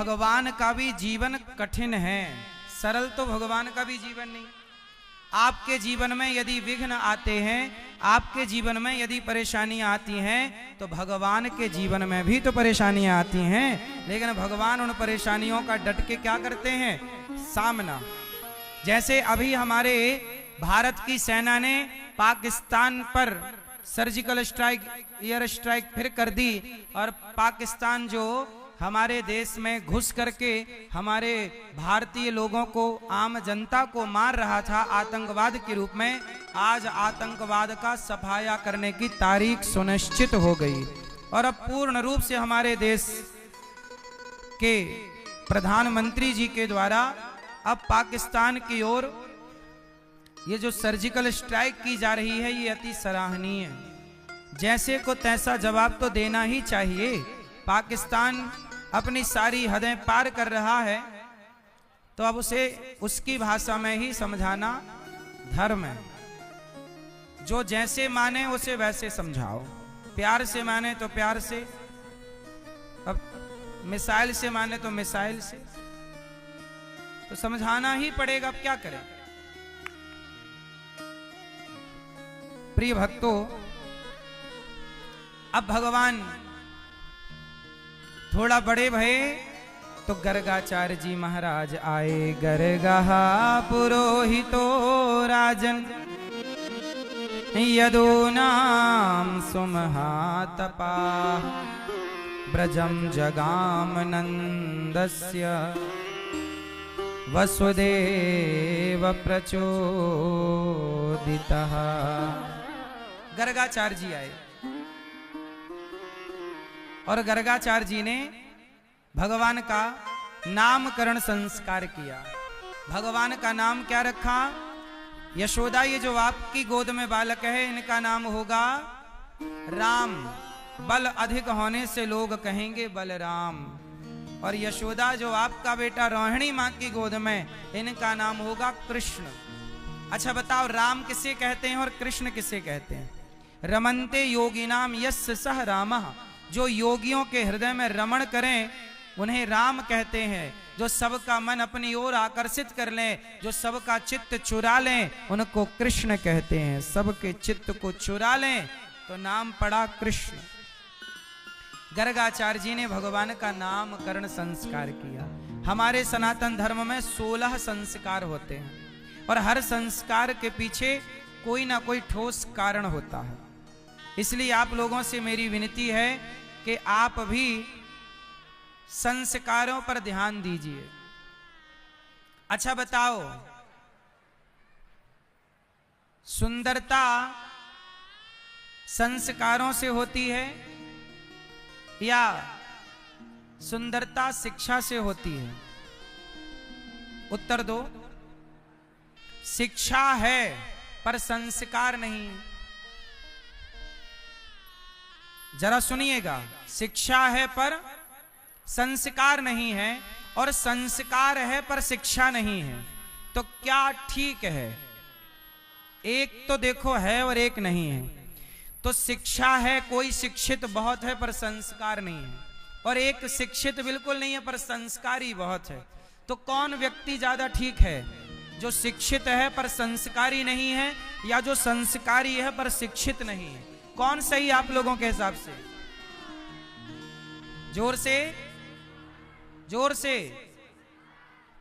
भगवान का भी जीवन कठिन है, सरल तो भगवान का भी जीवन नहीं। आपके जीवन में यदि विघ्न आते हैं, आपके जीवन में यदि परेशानियां आती हैं, तो भगवान के जीवन में भी तो परेशानियां आती हैं, लेकिन भगवान उन परेशानियों का डट के क्या करते हैं, सामना। जैसे अभी हमारे भारत की सेना ने पाकिस्तान पर सर्जिकल स्ट्राइक, एयर स्ट्राइक फिर कर दी, और पाकिस्तान जो हमारे देश में घुस करके हमारे भारतीय लोगों को, आम जनता को मार रहा था आतंकवाद के रूप में, आज आतंकवाद का सफाया करने की तारीख सुनिश्चित हो गई। और अब पूर्ण रूप से हमारे देश के प्रधानमंत्री जी के द्वारा अब पाकिस्तान की ओर ये जो सर्जिकल स्ट्राइक की जा रही है, ये अति सराहनीय है। जैसे को तैसा जवाब तो देना ही चाहिए। पाकिस्तान अपनी सारी हदें पार कर रहा है, तो अब उसे उसकी भाषा में ही समझाना धर्म है। जो जैसे माने उसे वैसे समझाओ, प्यार से माने तो प्यार से, अब मिसाइल से माने तो मिसाइल से, तो समझाना ही पड़ेगा। अब क्या करें। प्रिय भक्तों, अब भगवान थोड़ा बड़े भये तो गर्गाचार्य जी महाराज आए। गर्गहा पुरोहितो राजन यदूनाम सुमहातपा ब्रजम जगाम नंदस्य वसुदेव प्रचोदितः। गर्गाचार्य जी आए और गर्गाचार्य जी ने भगवान का नामकरण संस्कार किया। भगवान का नाम क्या रखा? यशोदा, ये जो आपकी गोद में बालक है, इनका नाम होगा राम। बल अधिक होने से लोग कहेंगे बलराम। और यशोदा, जो आपका बेटा रोहिणी माँ की गोद में, इनका नाम होगा कृष्ण। अच्छा बताओ, राम किसे कहते हैं और कृष्ण किसे कहते हैं? रमन्ते योगिनाम यस्य सह रामः, जो योगियों के हृदय में रमण करें उन्हें राम कहते हैं। जो सबका मन अपनी ओर आकर्षित कर लें, जो सबका चित्त चुरा लें, उनको कृष्ण कहते हैं। सबके चित्त को चुरा लें तो नाम पड़ा कृष्ण। गर्गाचार्य जी ने भगवान का नामकरण संस्कार किया। हमारे सनातन धर्म में 16 संस्कार होते हैं और हर संस्कार के पीछे कोई ना कोई ठोस कारण होता है। इसलिए आप लोगों से मेरी विनती है कि आप भी संस्कारों पर ध्यान दीजिए। अच्छा बताओ, सुंदरता संस्कारों से होती है या सुंदरता शिक्षा से होती है? उत्तर दो। शिक्षा है पर संस्कार नहीं है। जरा सुनिएगा, शिक्षा है पर संस्कार नहीं है, और संस्कार है पर शिक्षा नहीं है, तो क्या ठीक है? एक तो देखो है और एक नहीं है। तो शिक्षा है, कोई शिक्षित बहुत है पर संस्कार नहीं है, और एक शिक्षित बिल्कुल नहीं है पर संस्कारी बहुत है। तो कौन व्यक्ति ज्यादा ठीक है? जो शिक्षित है पर संस्कारी नहीं है, या जो संस्कारी है पर शिक्षित नहीं है? कौन सही आप लोगों के हिसाब से? जोर से, जोर से।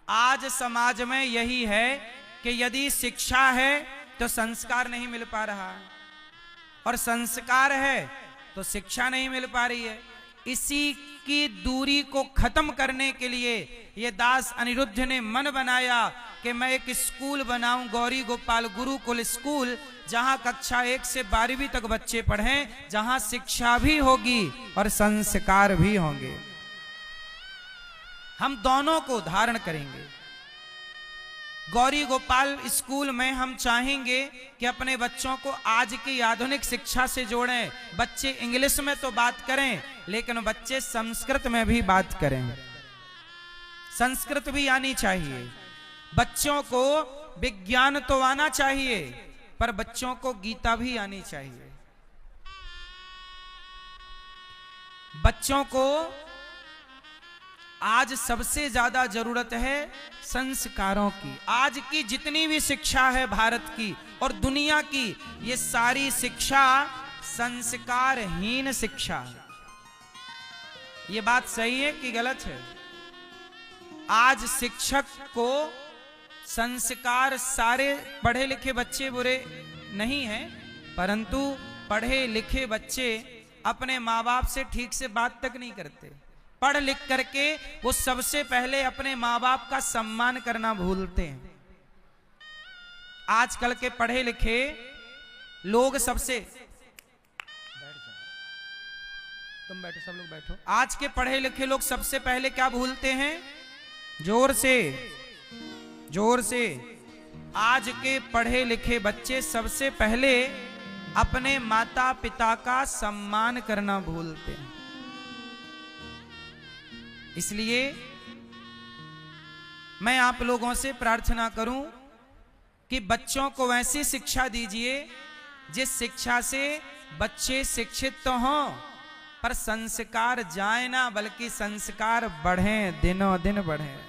आज समाज में यही है कि यदि शिक्षा है तो संस्कार नहीं मिल पा रहा, और संस्कार है तो शिक्षा नहीं मिल पा रही है। इसी की दूरी को खत्म करने के लिए ये दास अनिरुद्ध ने मन बनाया कि मैं एक स्कूल बनाऊं, गौरी गोपाल गुरुकुल स्कूल, जहां कक्षा 1 से 12वीं तक बच्चे पढ़ें, जहां शिक्षा भी होगी और संस्कार भी होंगे। हम दोनों को धारण करेंगे। गौरी गोपाल स्कूल में हम चाहेंगे कि अपने बच्चों को आज की आधुनिक शिक्षा से जोड़ें। बच्चे इंग्लिश में तो बात करें, लेकिन बच्चे संस्कृत में भी बात करें। संस्कृत भी आनी चाहिए। बच्चों को विज्ञान तो आना चाहिए, पर बच्चों को गीता भी आनी चाहिए। बच्चों को आज सबसे ज्यादा जरूरत है संस्कारों की। आज की जितनी भी शिक्षा है भारत की और दुनिया की, ये सारी शिक्षा संस्कारहीन शिक्षा है। ये बात सही है कि गलत है? आज शिक्षक को संस्कार, सारे पढ़े लिखे बच्चे बुरे नहीं हैं, परंतु पढ़े लिखे बच्चे अपने माँ बाप से ठीक से बात तक नहीं करते। पढ़ लिख करके वो सबसे पहले अपने माँ बाप का सम्मान करना भूलते हैं। आजकल के पढ़े लिखे लोग सबसे, तुम बैठो, सब लोग बैठो। आज के पढ़े लिखे लोग सबसे पहले क्या भूलते हैं? जोर से, जोर से। आज के पढ़े लिखे बच्चे सबसे पहले अपने माता पिता का सम्मान करना भूलते हैं। इसलिए मैं आप लोगों से प्रार्थना करूं कि बच्चों को वैसी शिक्षा दीजिए जिस शिक्षा से बच्चे शिक्षित तो हों, पर संस्कार जाए ना, बल्कि संस्कार बढ़ें, दिनों दिन बढ़ें।